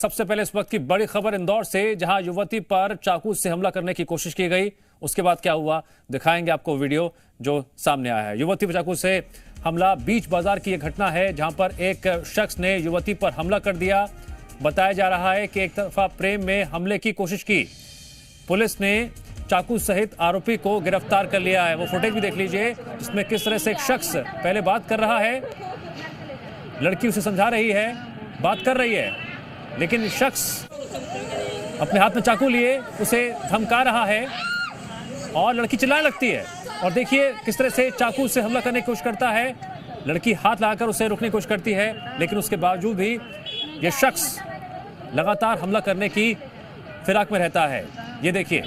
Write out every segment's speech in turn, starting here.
सबसे पहले इस वक्त की बड़ी खबर इंदौर से, जहां युवती पर चाकू से हमला करने की कोशिश की गई। उसके बाद क्या हुआ दिखाएंगे आपको वीडियो जो सामने आया है। युवती पर चाकू से हमला, बीच बाजार की यह घटना है जहां पर एक शख्स ने युवती पर हमला कर दिया। बताया जा रहा है कि एक तरफा प्रेम में हमले की कोशिश की। पुलिस ने चाकू सहित आरोपी को गिरफ्तार कर लिया है। वो फुटेज भी देख लीजिए जिसमें किस तरह से एक शख्स पहले बात कर रहा है, लड़की उसे समझा रही है, बात कर रही है, लेकिन शख्स अपने हाथ में चाकू लिए उसे धमका रहा है और लड़की चिल्लाने लगती है। और देखिए किस तरह से चाकू से हमला करने की कोशिश करता है। लड़की हाथ लगाकर उसे रोकने की कोशिश करती है, लेकिन उसके बावजूद भी यह शख्स लगातार हमला करने की फिराक में रहता है। ये देखिए,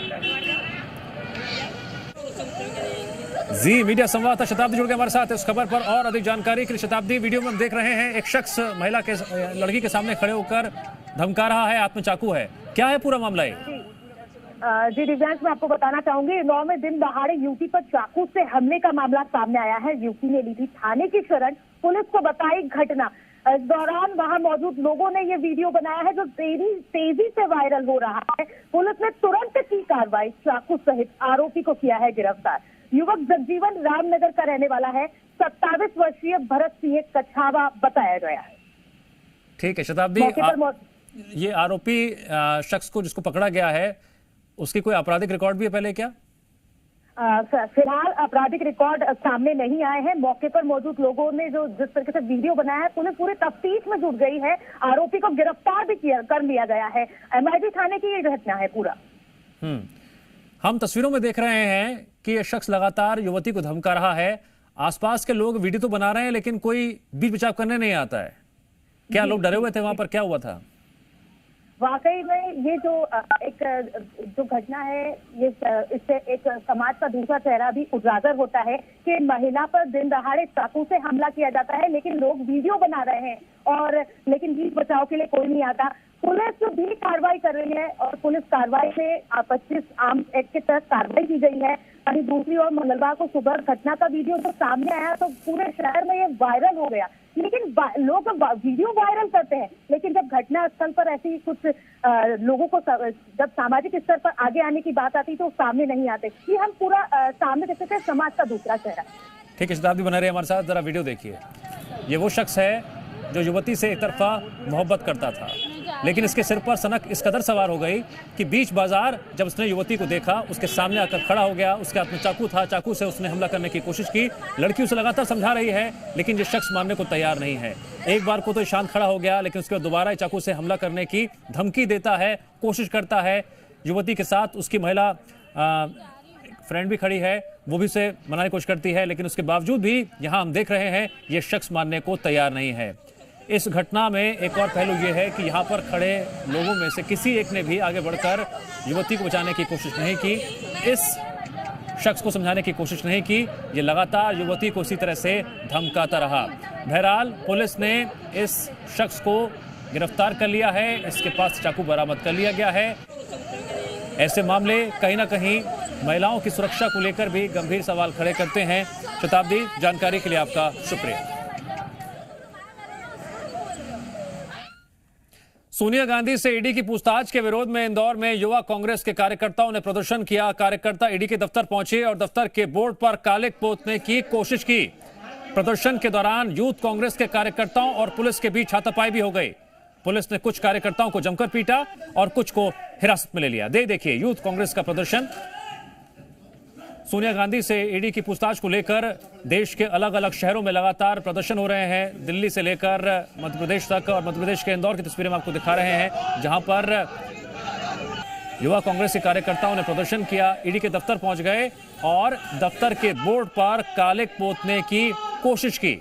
जी मीडिया संवाददाता शताब्दी जुड़ गए हमारे साथ इस खबर पर और अधिक जानकारी के लिए। शताब्दी, वीडियो में हम देख रहे हैं एक शख्स लड़की के सामने खड़े होकर धमका रहा है, हाथ में चाकू है। क्या है पूरा मामला ये? जी दिव्यांश, मैं आपको बताना चाहूंगी, इंदौर में दिन दहाड़े युवती पर चाकू से हमले का मामला सामने आया है। युवती ने ली थी थाने की शरण, पुलिस को बताई घटना। इस दौरान वहां मौजूद लोगों ने ये वीडियो बनाया है जो तेजी से वायरल हो रहा है। पुलिस ने तुरंत की कार्रवाई, चाकू सहित आरोपी को किया है गिरफ्तार। युवक जगजीवन रामनगर का रहने वाला है, 27 वर्षीय भरत सिंह कछावा बताया गया है। ठीक है शताब्दी, ये आरोपी शख्स को जिसको पकड़ा गया है उसकी कोई आपराधिक रिकॉर्ड भी है पहले क्या? फिलहाल आपराधिक रिकॉर्ड सामने नहीं आए हैं। मौके पर मौजूद लोगों ने जो जिस तरीके से वीडियो बनाया है, पुलिस पूरी तफ्तीश में जुट गई है। आरोपी को गिरफ्तार भी कर लिया गया है। MIB थाने की ये घटना है पूरा। हम तस्वीरों में देख रहे हैं कि यह शख्स लगातार युवती को धमका रहा है। आसपास के लोग वीडियो तो बना रहे हैं लेकिन कोई बीच बचाव करने नहीं आता है। क्या लोग डरे हुए थे? वहां पर क्या हुआ था? वाकई में ये जो घटना है, ये इससे एक समाज का दूसरा चेहरा भी उजागर होता है कि महिला पर दिन दहाड़े चाकू से हमला किया जाता है, लेकिन लोग वीडियो बना रहे हैं और लेकिन बीच बचाव के लिए कोई नहीं आता। पुलिस भी कार्रवाई कर रही है और पुलिस कार्रवाई में 25 आर्म्स एक्ट के तहत कार्रवाई की गई है। वहीं दूसरी ओर मंगलवार को सुबह घटना का वीडियो जो सामने आया तो पूरे शहर में ये वायरल हो गया। लेकिन लोग वीडियो वायरल करते हैं, लेकिन जब घटना स्थल पर ऐसी कुछ लोगों को जब सामाजिक स्तर पर आगे आने की बात आती तो सामने नहीं आते। ये हम पूरा सामने देख सकते हैं, समाज का दूसरा चेहरा। ठीक है शताब्दी, बना रहे हमारे साथ, जरा वीडियो देखिए। ये वो शख्स है जो युवती से एक तरफा मोहब्बत करता था, लेकिन इसके सिर पर सनक इस कदर सवार हो गई कि बीच बाजार जब उसने युवती को देखा, उसके सामने आकर खड़ा हो गया। उसके हाथ में चाकू था, चाकू से उसने हमला करने की कोशिश की। लड़की उसे लगातार समझा रही है, लेकिन ये शख्स मानने को तैयार नहीं है। एक बार को तो शांत खड़ा हो गया, लेकिन उसके बाद दोबारा चाकू से हमला करने की धमकी देता है, कोशिश करता है। युवती के साथ उसकी महिला फ्रेंड भी खड़ी है, वो भी उसे मनाने की कोशिश करती है, लेकिन उसके बावजूद भी यहाँ हम देख रहे हैं ये शख्स मानने को तैयार नहीं है। इस घटना में एक और पहलू यह है कि यहाँ पर खड़े लोगों में से किसी एक ने भी आगे बढ़कर युवती को बचाने की कोशिश नहीं की, इस शख्स को समझाने की कोशिश नहीं की। ये लगातार युवती को इसी तरह से धमकाता रहा। बहरहाल पुलिस ने इस शख्स को गिरफ्तार कर लिया है, इसके पास चाकू बरामद कर लिया गया है। ऐसे मामले कहीं ना कहीं महिलाओं की सुरक्षा को लेकर भी गंभीर सवाल खड़े करते हैं। शताब्दी, जानकारी के लिए आपका शुक्रिया। सोनिया गांधी से ईडी की पूछताछ के विरोध में इंदौर में युवा कांग्रेस के कार्यकर्ताओं ने प्रदर्शन किया। कार्यकर्ता ईडी के दफ्तर पहुंचे और दफ्तर के बोर्ड पर कालिक पोतने की कोशिश की। प्रदर्शन के दौरान यूथ कांग्रेस के कार्यकर्ताओं और पुलिस के बीच हाथापाई भी हो गई। पुलिस ने कुछ कार्यकर्ताओं को जमकर पीटा और कुछ को हिरासत में ले लिया। देखिए यूथ कांग्रेस का प्रदर्शन। सोनिया गांधी से ईडी की पूछताछ को लेकर देश के अलग अलग शहरों में लगातार प्रदर्शन हो रहे हैं, दिल्ली से लेकर मध्य प्रदेश तक। और मध्य प्रदेश के इंदौर की तस्वीरें हम आपको दिखा रहे हैं, जहां पर युवा कांग्रेस के कार्यकर्ताओं ने प्रदर्शन किया, ईडी के दफ्तर पहुंच गए और दफ्तर के बोर्ड पर कालिक पोतने की कोशिश की।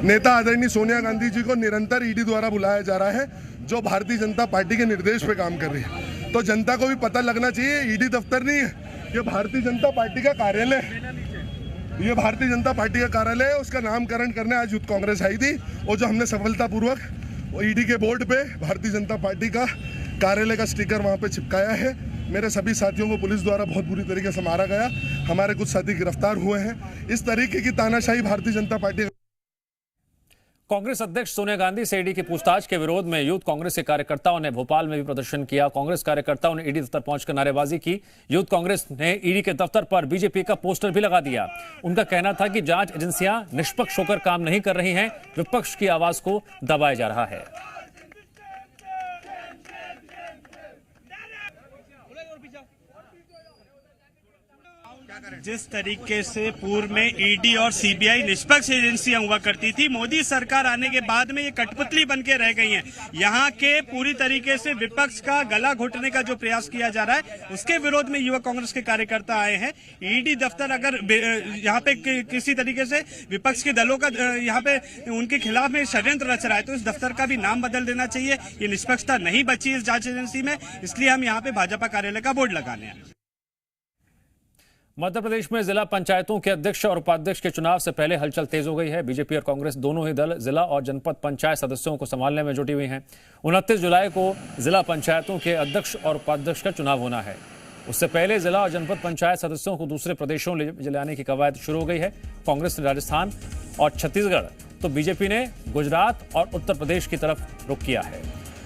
नेता आदरणीय सोनिया गांधी जी को निरंतर ईडी द्वारा बुलाया जा रहा है, जो भारतीय जनता पार्टी के निर्देश पे काम कर रही है। तो जनता को भी पता लगना चाहिए, ईडी दफ्तर नहीं है, ये भारतीय जनता पार्टी का कार्यालय है। ये भारतीय जनता पार्टी का कार्यालय है, उसका नामकरण करने आज यूथ कांग्रेस आई थी और जो हमने सफलतापूर्वक ईडी के बोर्ड पे भारतीय जनता पार्टी का कार्यालय का स्टिकर वहाँ पे चिपकाया है। मेरे सभी साथियों को पुलिस द्वारा बहुत बुरी तरीके से मारा गया, हमारे कुछ साथी गिरफ्तार हुए हैं। इस तरीके की तानाशाही भारतीय जनता पार्टी कांग्रेस अध्यक्ष सोनिया गांधी से ईडी की पूछताछ के विरोध में यूथ कांग्रेस के कार्यकर्ताओं ने भोपाल में भी प्रदर्शन किया। कांग्रेस कार्यकर्ताओं ने ईडी दफ्तर पहुंचकर नारेबाजी की। यूथ कांग्रेस ने ईडी के दफ्तर पर बीजेपी का पोस्टर भी लगा दिया। उनका कहना था कि जांच एजेंसियां निष्पक्ष होकर काम नहीं कर रही हैं, विपक्ष की आवाज को दबाया जा रहा है। जिस तरीके से पूर्व में ईडी और सीबीआई निष्पक्ष एजेंसियां हुआ करती थी, मोदी सरकार आने के बाद में ये कठपुतली बन के रह गई हैं। यहाँ के पूरी तरीके से विपक्ष का गला घोटने का जो प्रयास किया जा रहा है, उसके विरोध में युवा कांग्रेस के कार्यकर्ता आए हैं। ईडी दफ्तर अगर यहाँ पे किसी तरीके से विपक्ष के दलों का यहाँ पे उनके खिलाफ में षड्यंत्र रच रहा है, तो इस दफ्तर का भी नाम बदल देना चाहिए। ये निष्पक्षता नहीं बची इस जांच एजेंसी में, इसलिए हम यहाँ पे भाजपा कार्यालय का बोर्ड लगाने हैं। मध्य प्रदेश में जिला पंचायतों के अध्यक्ष और उपाध्यक्ष के चुनाव से पहले हलचल तेज हो गई है। बीजेपी और कांग्रेस दोनों ही दल जिला और जनपद पंचायत सदस्यों को संभालने में जुटी हुई हैं। 29 जुलाई को जिला पंचायतों के अध्यक्ष और उपाध्यक्ष का चुनाव होना है। उससे पहले जिला और जनपद पंचायत सदस्यों को दूसरे प्रदेशों ले जाने की कवायद शुरू हो गई है। कांग्रेस ने राजस्थान और छत्तीसगढ़, तो बीजेपी ने गुजरात और उत्तर प्रदेश की तरफ रुख किया है।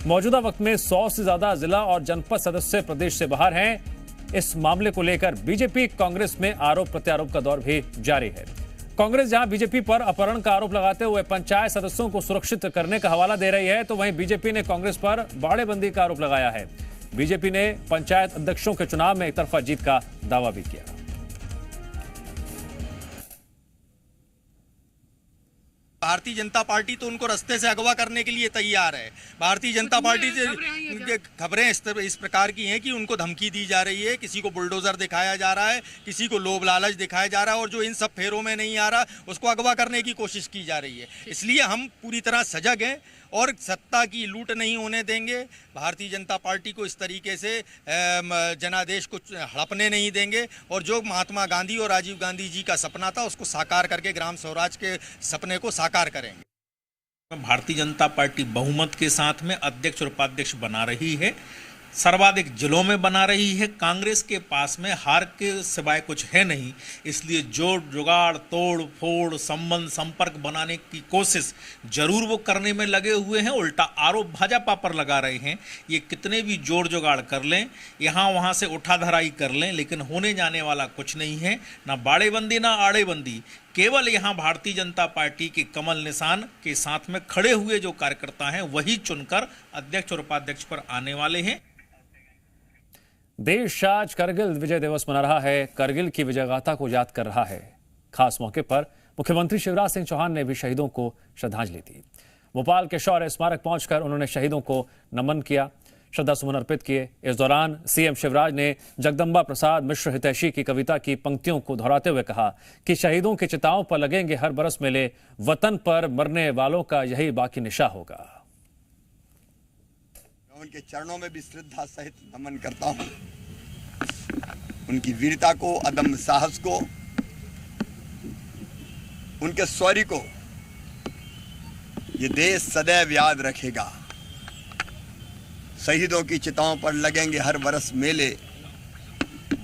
मौजूदा वक्त में 100 से ज्यादा जिला और जनपद सदस्य प्रदेश से बाहर हैं। इस मामले को लेकर बीजेपी कांग्रेस में आरोप प्रत्यारोप का दौर भी जारी है। कांग्रेस जहां बीजेपी पर अपहरण का आरोप लगाते हुए पंचायत सदस्यों को सुरक्षित करने का हवाला दे रही है, तो वहीं बीजेपी ने कांग्रेस पर बाड़ेबंदी का आरोप लगाया है। बीजेपी ने पंचायत अध्यक्षों के चुनाव में एकतरफा जीत का दावा भी किया। भारतीय जनता पार्टी तो उनको रास्ते से अगवा करने के लिए तैयार है। भारतीय जनता पार्टी से खबरें इस प्रकार की हैं कि उनको धमकी दी जा रही है, किसी को बुलडोजर दिखाया जा रहा है, किसी को लोभ लालच दिखाया जा रहा है, और जो इन सब फेरों में नहीं आ रहा उसको अगवा करने की कोशिश की जा रही है। इसलिए हम पूरी तरह सजग हैं और सत्ता की लूट नहीं होने देंगे। भारतीय जनता पार्टी को इस तरीके से जनादेश को हड़पने नहीं देंगे, और जो महात्मा गांधी और राजीव गांधी जी का सपना था उसको साकार करके ग्राम स्वराज के सपने को साकार करेंगे। भारतीय जनता पार्टी बहुमत के साथ में अध्यक्ष और उपाध्यक्ष बना रही है, सर्वाधिक जिलों में बना रही है। कांग्रेस के पास में हार के सिवाय कुछ है नहीं, इसलिए जोड़ जुगाड़ तोड़ फोड़ संबंध संपर्क बनाने की कोशिश जरूर वो करने में लगे हुए हैं। उल्टा आरोप भाजपा पर लगा रहे हैं। ये कितने भी जोड़ जुगाड़ कर लें, यहाँ वहाँ से उठाधराई कर लें, लेकिन होने जाने वाला कुछ नहीं है। ना बाड़ेबंदी ना आड़ेबंदी, केवल यहाँ भारतीय जनता पार्टी के कमल निशान के साथ में खड़े हुए जो कार्यकर्ता हैं वही चुनकर अध्यक्ष और उपाध्यक्ष पर आने वाले हैं। देश आज करगिल विजय दिवस मना रहा है, करगिल की विजय गाथा को याद कर रहा है। खास मौके पर मुख्यमंत्री शिवराज सिंह चौहान ने भी शहीदों को श्रद्धांजलि दी। भोपाल के शौर्य स्मारक पहुंचकर उन्होंने शहीदों को नमन किया, श्रद्धा सुमन अर्पित किए। इस दौरान सीएम शिवराज ने जगदम्बा प्रसाद मिश्र हितैषी की कविता की पंक्तियों को दोहराते हुए कहा कि शहीदों के चिताओं पर लगेंगे हर बरस मेले, वतन पर मरने वालों का यही बाकी निशा होगा। उनके चरणों में भी श्रद्धा सहित नमन करता हूं। उनकी वीरता को, अदम्य साहस को, उनके शौर्य को ये देश सदैव याद रखेगा। शहीदों की चिताओं पर लगेंगे हर बरस मेले,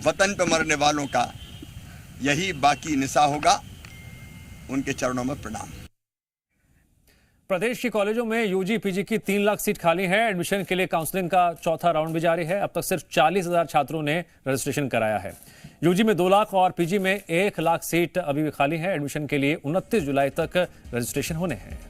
वतन पर मरने वालों का यही बाकी निशा होगा। उनके चरणों में प्रणाम। प्रदेश के कॉलेजों में यूजी पीजी की 3 लाख सीट खाली है। एडमिशन के लिए काउंसलिंग का चौथा राउंड भी जारी है। अब तक सिर्फ 40,000 छात्रों ने रजिस्ट्रेशन कराया है। यूजी में 2 लाख और पीजी में 1 लाख सीट अभी भी खाली है। एडमिशन के लिए 29 जुलाई तक रजिस्ट्रेशन होने हैं।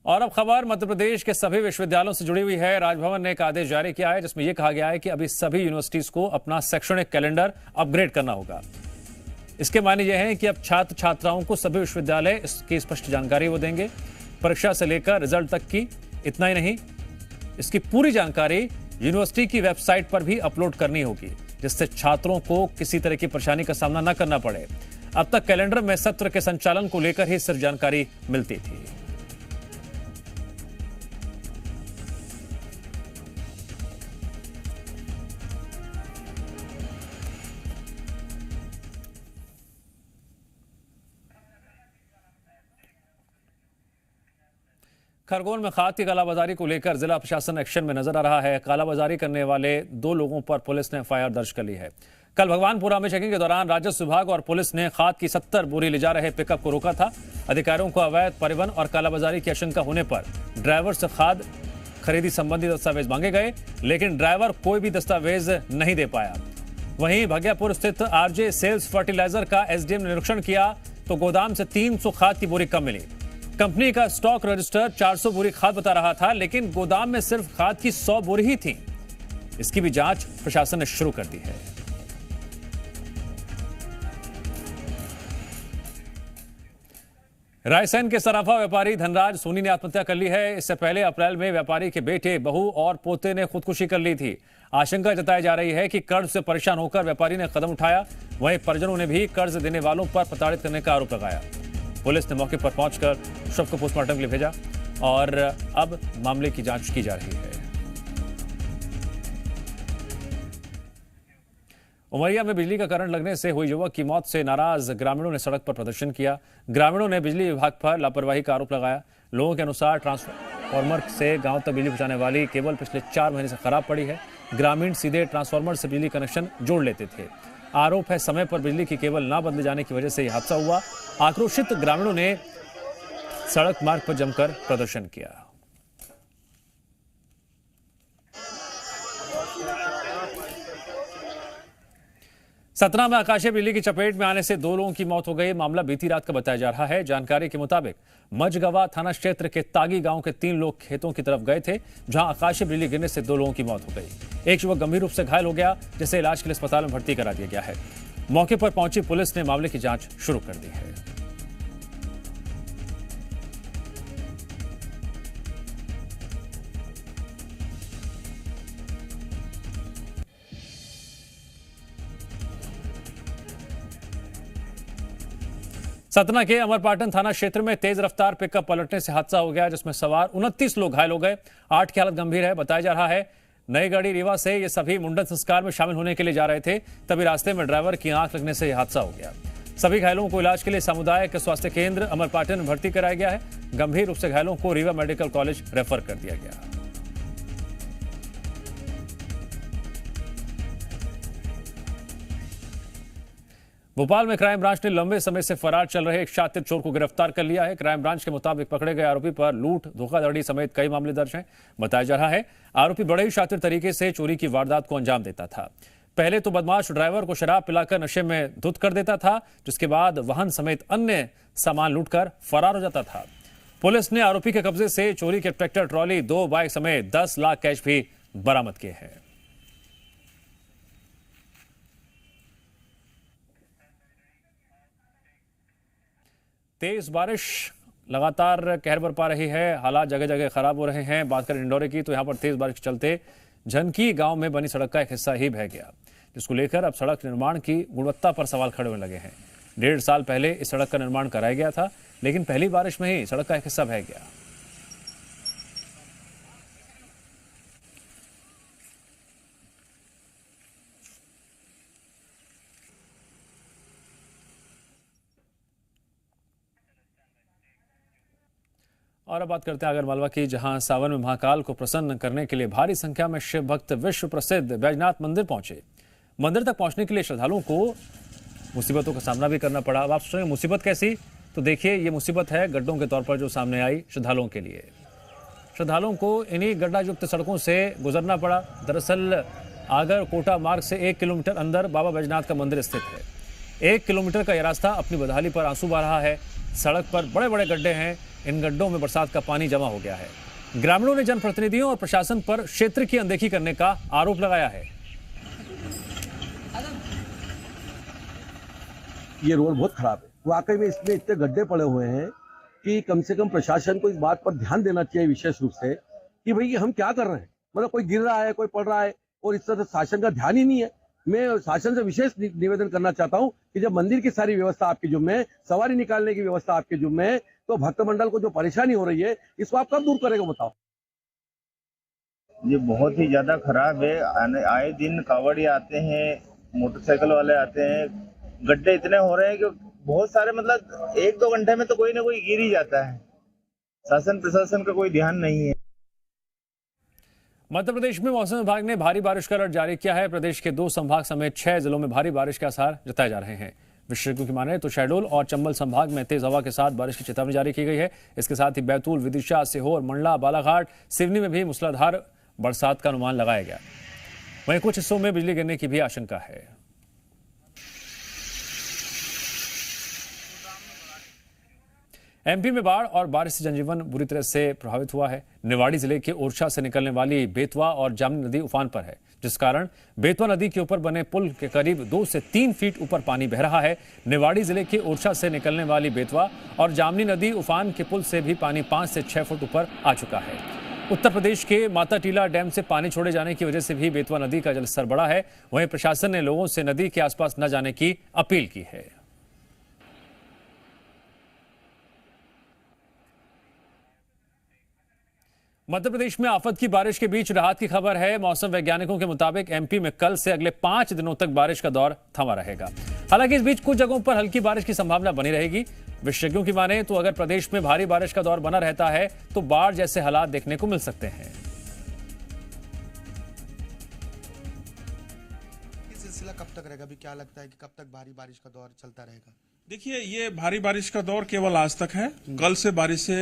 और अब खबर मध्य प्रदेश के सभी विश्वविद्यालयों से जुड़ी हुई है। राजभवन ने एक आदेश जारी किया है जिसमें यह कहा गया है कि अभी सभी यूनिवर्सिटीज को अपना शैक्षणिक कैलेंडर अपग्रेड करना होगा। इसके मायने यह है कि अब छात्र छात्राओं को सभी विश्वविद्यालय इसकी स्पष्ट जानकारी वो देंगे, परीक्षा से लेकर रिजल्ट तक की। इतना ही नहीं, इसकी पूरी जानकारी यूनिवर्सिटी की वेबसाइट पर भी अपलोड करनी होगी, जिससे छात्रों को किसी तरह की परेशानी का सामना न करना पड़े। अब तक कैलेंडर में सत्र के संचालन को लेकर ही सिर्फ जानकारी मिलती थी। खरगोन में खाद की कालाबाजारी को लेकर जिला प्रशासन एक्शन में नजर आ रहा है। कालाबाजारी करने वाले 2 लोगों पर पुलिस ने एफआईआर दर्ज कर ली है। कल भगवानपुरा में चेकिंग के दौरान राजस्व विभाग और पुलिस ने खाद की 70 बोरी ले जा रहे पिकअप को रोका था। अधिकारियों को अवैध परिवहन और कालाबाजारी की आशंका होने पर ड्राइवर से खाद खरीदी संबंधी दस्तावेज मांगे गए, लेकिन ड्राइवर कोई भी दस्तावेज नहीं दे पाया। वहीं भगियापुर स्थित आरजे सेल्स फर्टिलाइजर का एसडीएम ने निरीक्षण किया तो गोदाम से 300 खाद की बोरी कम मिली। कंपनी का स्टॉक रजिस्टर 400 बोरी खाद बता रहा था, लेकिन गोदाम में सिर्फ खाद की 100 बोरी ही थी। इसकी भी जांच प्रशासन ने शुरू कर दी है। रायसेन के सराफा व्यापारी धनराज सोनी ने आत्महत्या कर ली है। इससे पहले अप्रैल में व्यापारी के बेटे, बहू और पोते ने खुदकुशी कर ली थी। आशंका जताई जा रही है कि कर्ज से परेशान होकर व्यापारी ने कदम उठाया। वहीं परिजनों ने भी कर्ज देने वालों पर प्रताड़ित करने का आरोप लगाया। पुलिस ने मौके पर पहुंचकर शव को पोस्टमार्टम के लिए भेजा और अब मामले की जांच की जा रही है। उमरिया में बिजली का करंट लगने से हुई युवक की मौत से नाराज ग्रामीणों ने सड़क पर प्रदर्शन किया। ग्रामीणों ने बिजली विभाग पर लापरवाही का आरोप लगाया। लोगों के अनुसार ट्रांसफार्मर से गांव तक बिजली पहुंचाने वाली केबल पिछले 4 महीने से खराब पड़ी है। ग्रामीण सीधे ट्रांसफार्मर से बिजली कनेक्शन जोड़ लेते थे। आरोप है समय पर बिजली की केबल न बदले जाने की वजह से यह हादसा हुआ। आक्रोशित ग्रामीणों ने सड़क मार्ग पर जमकर प्रदर्शन किया। सतना में आकाशीय बिजली की चपेट में आने से 2 लोगों की मौत हो गई। मामला बीती रात का बताया जा रहा है। जानकारी के मुताबिक मझगवा थाना क्षेत्र के तागी गांव के 3 लोग खेतों की तरफ गए थे, जहां आकाशीय बिजली गिरने से 2 लोगों की मौत हो गई। एक युवक गंभीर रूप से घायल हो गया, जिसे इलाज के लिए अस्पताल में भर्ती करा दिया गया है। मौके पर पहुंची पुलिस ने मामले की जांच शुरू कर दी है। सतना के अमरपाटन थाना क्षेत्र में तेज रफ्तार पिकअप पलटने से हादसा हो गया, जिसमें सवार 29 लोग घायल हो गए। 8 की हालत गंभीर है। बताया जा रहा है नई गाड़ी रीवा से ये सभी मुंडन संस्कार में शामिल होने के लिए जा रहे थे, तभी रास्ते में ड्राइवर की आंख लगने से यह हादसा हो गया। सभी घायलों को इलाज के लिए सामुदायिक स्वास्थ्य केंद्र अमरपाटन में भर्ती कराया गया है। गंभीर रूप से घायलों को रीवा मेडिकल कॉलेज रेफर कर दिया गया। भोपाल में क्राइम ब्रांच ने लंबे समय से फरार चल रहे एक शातिर चोर को गिरफ्तार कर लिया है। क्राइम ब्रांच के मुताबिक पकड़े गए आरोपी पर लूट, धोखाधड़ी समेत कई मामले दर्ज हैं। बताया जा रहा है आरोपी बड़े ही शातिर तरीके से चोरी की वारदात को अंजाम देता था। पहले तो बदमाश ड्राइवर को शराब पिलाकर नशे में धुत कर देता था, जिसके बाद वाहन समेत अन्य सामान लूटकर फरार हो जाता था। पुलिस ने आरोपी के कब्जे से चोरी के ट्रैक्टर ट्रॉली, 2 बाइक समेत 10 लाख कैश भी बरामद किए हैं। तेज बारिश लगातार कहर बरपा रही है। हालात जगह जगह खराब हो रहे हैं। बात करें इंदौर की तो यहां पर तेज बारिश के चलते झनकी गांव में बनी सड़क का एक हिस्सा ही बह गया, जिसको लेकर अब सड़क निर्माण की गुणवत्ता पर सवाल खड़े होने लगे हैं। 1.5 साल पहले इस सड़क का निर्माण कराया गया था, लेकिन पहली बारिश में ही सड़क का एक हिस्सा बह गया। और अब बात करते हैं आगरमालवा की, जहां सावन में महाकाल को प्रसन्न करने के लिए भारी संख्या में शिव भक्त विश्व प्रसिद्ध बैजनाथ मंदिर पहुंचे। मंदिर तक पहुंचने के लिए श्रद्धालुओं को मुसीबतों का सामना भी करना पड़ा। अब आप सोच रहे हैं मुसीबत कैसी, तो देखिए ये मुसीबत है गड्ढों के तौर पर जो सामने आई श्रद्धालुओं के लिए। श्रद्धालुओं को इन्हीं गड्ढायुक्त सड़कों से गुजरना पड़ा। दरअसल आगर कोटा मार्ग से 1 किलोमीटर अंदर बाबा बैजनाथ का मंदिर स्थित है। 1 किलोमीटर का यह रास्ता अपनी बदहाली पर आंसू बहा रहा है। सड़क पर बड़े बड़े गड्ढे हैं। इन गड्ढों में बरसात का पानी जमा हो गया है। ग्रामीणों ने जनप्रतिनिधियों और प्रशासन पर क्षेत्र की अनदेखी करने का आरोप लगाया है। ये रोड बहुत खराब है। वाकई में इसमें इतने गड्ढे पड़े हुए हैं कि कम से कम प्रशासन को इस बात पर ध्यान देना चाहिए विशेष रूप से कि भाई हम क्या कर रहे हैं। मतलब कोई गिर रहा है, कोई पड़ रहा है और इस तरह शासन का ध्यान ही नहीं है। मैं शासन से विशेष निवेदन करना चाहता हूं कि जब मंदिर की सारी व्यवस्था आपके जुम्मे है, सवारी निकालने की व्यवस्था आपके जुम्मे है, तो भक्त मंडल को जो परेशानी हो रही है इसको आप कब दूर करेंगे बताओ। ये बहुत ही ज्यादा खराब है। आए दिन कावड़ी आते हैं, मोटरसाइकिल वाले आते हैं, गड्ढे इतने हो रहे हैं कि बहुत सारे, मतलब 1-2 घंटे में तो कोई ना कोई गिर ही जाता है। शासन प्रशासन का कोई ध्यान नहीं है। मध्य प्रदेश में मौसम विभाग ने भारी बारिश का अलर्ट जारी किया है। प्रदेश के 2 संभाग समेत 6 जिलों में भारी बारिश के आसार जताए जा रहे हैं। विशेषज्ञों की माने तो शहडोल और चंबल संभाग में तेज हवा के साथ बारिश की चेतावनी जारी की गई है। इसके साथ ही बैतूल, विदिशा, सीहोर, मंडला, बालाघाट, सिवनी में भी मूसलाधार बरसात का अनुमान लगाया गया। वहीं कुछ हिस्सों में बिजली गिरने की भी आशंका है। एमपी में बाढ़ और बारिश से जनजीवन बुरी तरह से प्रभावित हुआ है। निवाड़ी जिले के ओरछा से निकलने वाली बेतवा और जामनी नदी उफान पर है, जिस कारण बेतवा नदी के ऊपर बने पुल के करीब 2 से 3 फीट ऊपर पानी बह रहा है। निवाड़ी जिले के ओरछा से निकलने वाली बेतवा और जामनी नदी उफान के पुल से भी पानी 5 से 6 फुट ऊपर आ चुका है। उत्तर प्रदेश के माता टीला डैम से पानी छोड़े जाने की वजह से भी बेतवा नदी का जलस्तर बढ़ा है। वहीं प्रशासन ने लोगों से नदी के आसपास न जाने की अपील की है। मध्य प्रदेश में आफत की बारिश के बीच राहत की खबर है। मौसम वैज्ञानिकों के मुताबिक एमपी में कल से अगले 5 दिनों तक बारिश का दौर थमा रहेगा। हालांकि इस बीच कुछ जगहों पर हल्की बारिश की संभावना बनी रहेगी। विशेषज्ञों की माने तो अगर प्रदेश में भारी बारिश का दौर बना रहता है तो बाढ़ जैसे हालात देखने को मिल सकते हैं। ये सिलसिला कब तक रहेगा? अभी क्या लगता है कि कब तक भारी बारिश का दौर चलता रहेगा? देखिए, ये भारी बारिश का दौर केवल आज तक है। कल से बारिश से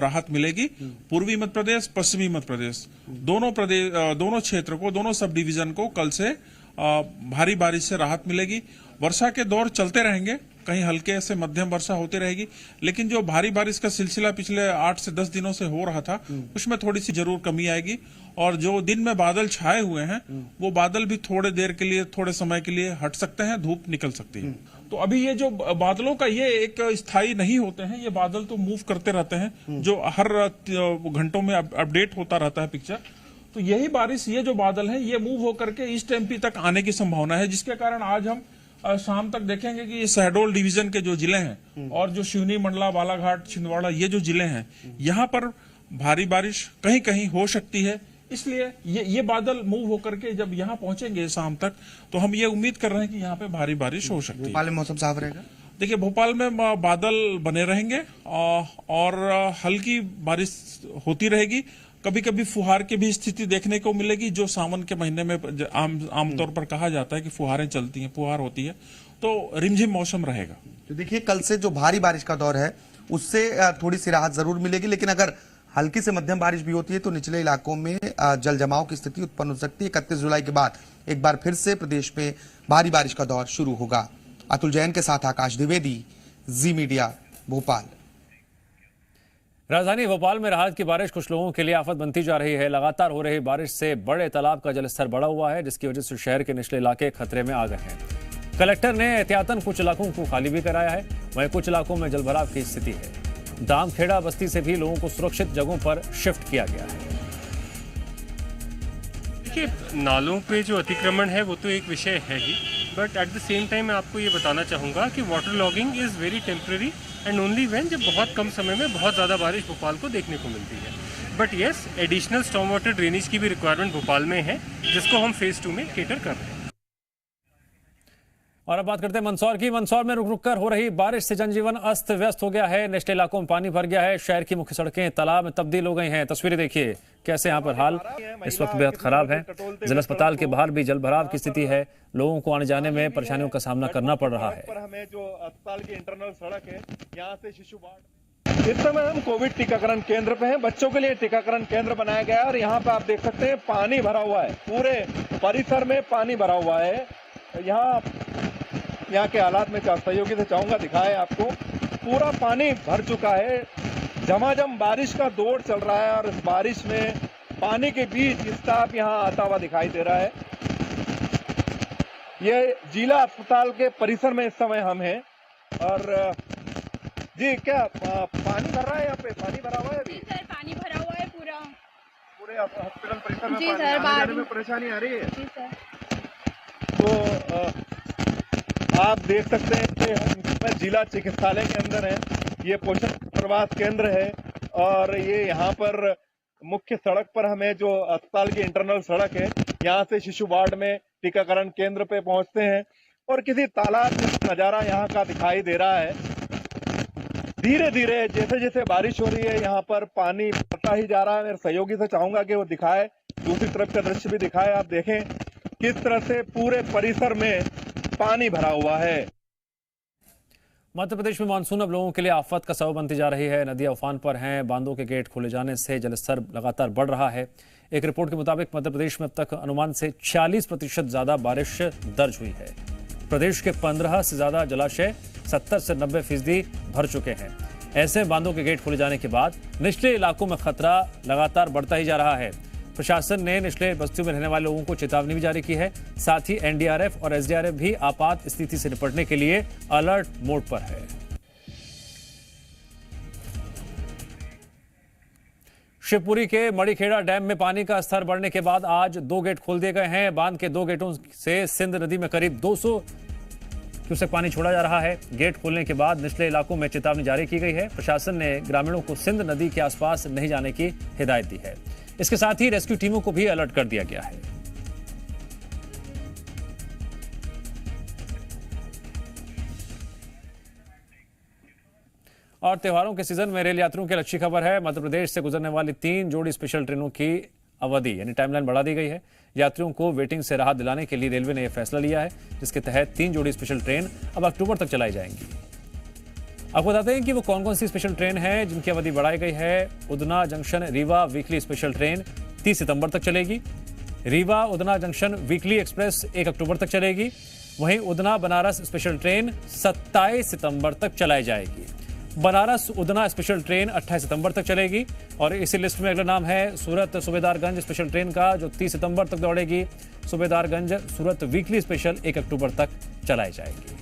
राहत मिलेगी। पूर्वी मध्य प्रदेश, पश्चिमी मध्य प्रदेश, दोनों क्षेत्र को, दोनों सब डिवीजन को कल से भारी बारिश से राहत मिलेगी। वर्षा के दौर चलते रहेंगे, कहीं हल्के से मध्यम वर्षा होती रहेगी, लेकिन जो भारी बारिश का सिलसिला पिछले 8 से 10 दिनों से हो रहा था, उसमें थोड़ी सी जरूर कमी आएगी। और जो दिन में बादल छाए हुए हैं, वो बादल भी थोड़े देर के लिए, थोड़े समय के लिए हट सकते हैं, धूप निकल सकती है। तो अभी ये जो बादलों का ये एक स्थायी नहीं होते हैं, ये बादल तो मूव करते रहते हैं, जो हर घंटों में अपडेट होता रहता है पिक्चर। तो यही बारिश, ये जो बादल है, ये मूव होकर के ईस्ट एमपी तक आने की संभावना है, जिसके कारण आज हम शाम तक देखेंगे कि ये शहडोल डिवीजन के जो जिले हैं और जो सिवनी, मंडला, बालाघाट, छिंदवाड़ा, ये जो जिले हैं, यहाँ पर भारी बारिश कहीं कहीं हो सकती है। इसलिए ये बादल मूव होकर के जब यहाँ पहुंचेंगे शाम तक, तो हम ये उम्मीद कर रहे हैं कि यहाँ पे भारी बारिश हो सकती है। भोपाल में मौसम साफ रहेगा? देखिए, भोपाल में बादल बने रहेंगे और हल्की बारिश होती रहेगी। कभी कभी फुहार की भी स्थिति देखने को मिलेगी, जो सावन के महीने में आमतौर पर कहा जाता है कि फुहारें चलती हैं, फुहार होती है, तो रिमझिम मौसम रहेगा। तो देखिए, कल से जो भारी बारिश का दौर है, उससे थोड़ी सी राहत जरूर मिलेगी, लेकिन अगर हल्की से मध्यम बारिश भी होती है तो निचले इलाकों में जल जमाव की स्थिति उत्पन्न हो सकती है। 31 जुलाई के बाद एक बार फिर से प्रदेश में भारी बारिश का दौर शुरू होगा। अतुल जैन के साथ आकाश द्विवेदी, जी मीडिया, भोपाल। राजधानी भोपाल में राहत की बारिश कुछ लोगों के लिए आफत बनती जा रही है। लगातार हो रही बारिश से बड़े तालाब का जलस्तर बढ़ा हुआ है, जिसकी वजह से शहर के निचले इलाके खतरे में आ गए हैं। कलेक्टर ने एहतियातन कुछ इलाकों को खाली भी कराया है। वहीं कुछ इलाकों में जलभराव की स्थिति है। दामखेड़ा बस्ती से भी लोगों को सुरक्षित जगहों पर शिफ्ट किया गया है। देखिए, नालों पे जो अतिक्रमण है वो तो एक विषय है ही, but at the same time मैं आपको ये बताना चाहूँगा कि waterlogging is very temporary and only when, जब बहुत कम समय में बहुत ज़्यादा बारिश भोपाल को देखने को मिलती है। But yes, additional storm water drainage की भी रिक्वायरमेंट भोपाल में है, जिसको हम फेज़ 2 में केटर कर रहे हैं। और अब बात करते हैं मंदसौर की। मंदसौर में रुक रुक कर हो रही बारिश से जनजीवन अस्त व्यस्त हो गया है। निचले इलाकों में पानी भर गया है। शहर की मुख्य सड़कें तालाब में तब्दील हो गई हैं। तस्वीरें देखिए कैसे यहाँ पर हाल इस वक्त बेहद खराब है। जिला अस्पताल के बाहर भी जलभराव की स्थिति है। लोगों को आने जाने में परेशानियों का सामना करना पड़ रहा है। हमें जो अस्पताल की इंटरनल सड़क है, यहाँ से शिशु वार्ड। इस समय हम कोविड टीकाकरण केंद्र पे हैं। बच्चों के लिए टीकाकरण केंद्र बनाया गया है और यहाँ पे आप देख सकते हैं पानी भरा हुआ है। पूरे परिसर में पानी भरा हुआ है। यहाँ के हालात में सहयोगी से चाहूंगा दिखाए आपको। पूरा पानी भर चुका है। झमाझम बारिश का दौर चल रहा है और इस बारिश में पानी के बीच स्टाफ यहाँ आता हुआ दिखाई दे रहा है। ये जिला अस्पताल के परिसर में इस समय हम हैं। और जी, क्या पानी भर रहा है? यहाँ पे पानी भरा हुआ है अभी? सर, पानी भरा हुआ है पूरे हॉस्पिटल परिसर में। जी पानी सर, आने जाने में परेशानी आ रही है? जी सर। तो आप देख सकते हैं कि हम जिला चिकित्सालय के अंदर हैं। ये पोषण प्रवास केंद्र है और ये यहाँ पर मुख्य सड़क पर हमें जो अस्पताल की इंटरनल सड़क है, यहाँ से शिशु वार्ड में टीकाकरण केंद्र पे पहुंचते हैं और किसी तालाब का नजारा यहाँ का दिखाई दे रहा है। धीरे धीरे जैसे जैसे बारिश हो रही है, यहाँ पर पानी बढ़ता ही जा रहा है। मेरे सहयोगी से चाहूंगा कि वो दिखाए दूसरी तरफ का दृश्य भी दिखाया, आप देखें किस तरह से पूरे परिसर में पानी भरा हुआ है। मध्य प्रदेश में मानसून अब लोगों के लिए आफत का सबब बनती जा रही है। नदियां उफान पर हैं, बांधों के गेट खोले जाने से जलस्तर लगातार बढ़ रहा है। एक रिपोर्ट के मुताबिक मध्य प्रदेश में अब तक अनुमान से 40% ज्यादा बारिश दर्ज हुई है। प्रदेश के 15 से ज्यादा जलाशय 70 से 90% भर चुके हैं। ऐसे बांधों के गेट खोले जाने के बाद निचले इलाकों में खतरा लगातार बढ़ता ही जा रहा है। प्रशासन ने निचले बस्तियों में रहने वाले लोगों को चेतावनी भी जारी की है। साथ ही एनडीआरएफ और एसडीआरएफ भी आपात स्थिति से निपटने के लिए अलर्ट मोड पर है। शिवपुरी के मड़ीखेड़ा डैम में पानी का स्तर बढ़ने के बाद आज 2 गेट खोल दिए गए हैं। बांध के 2 गेटों से सिंध नदी में करीब 200 क्यूसेक पानी छोड़ा जा रहा है। गेट खोलने के बाद निचले इलाकों में चेतावनी जारी की गई है। प्रशासन ने ग्रामीणों को सिंध नदी के आसपास नहीं जाने की हिदायत दी है। इसके साथ ही रेस्क्यू टीमों को भी अलर्ट कर दिया गया है। और त्योहारों के सीजन में रेल यात्रियों के लिए अच्छी खबर है। मध्य प्रदेश से गुजरने वाली 3 जोड़ी स्पेशल ट्रेनों की अवधि यानी टाइमलाइन बढ़ा दी गई है। यात्रियों को वेटिंग से राहत दिलाने के लिए रेलवे ने यह फैसला लिया है, जिसके तहत 3 जोड़ी स्पेशल ट्रेन अब अक्टूबर तक चलाई जाएंगी। आपको बताते हैं कि वो कौन कौन सी स्पेशल ट्रेन है जिनकी अवधि बढ़ाई गई है। Udhna junction Rewa weekly special train 30 सितंबर तक चलेगी। Rewa Udhna junction weekly express 1 अक्टूबर तक चलेगी। वहीं उधना बनारस स्पेशल ट्रेन 27 सितंबर तक चलाई जाएगी। बनारस उधना स्पेशल ट्रेन 28 सितंबर तक चलेगी। और इसी लिस्ट में अगला नाम है सूरत सूबेदारगंज स्पेशल ट्रेन का, जो 30 सितंबर तक दौड़ेगी। सूबेदारगंज सूरत वीकली स्पेशल 1 अक्टूबर तक चलाई जाएगी।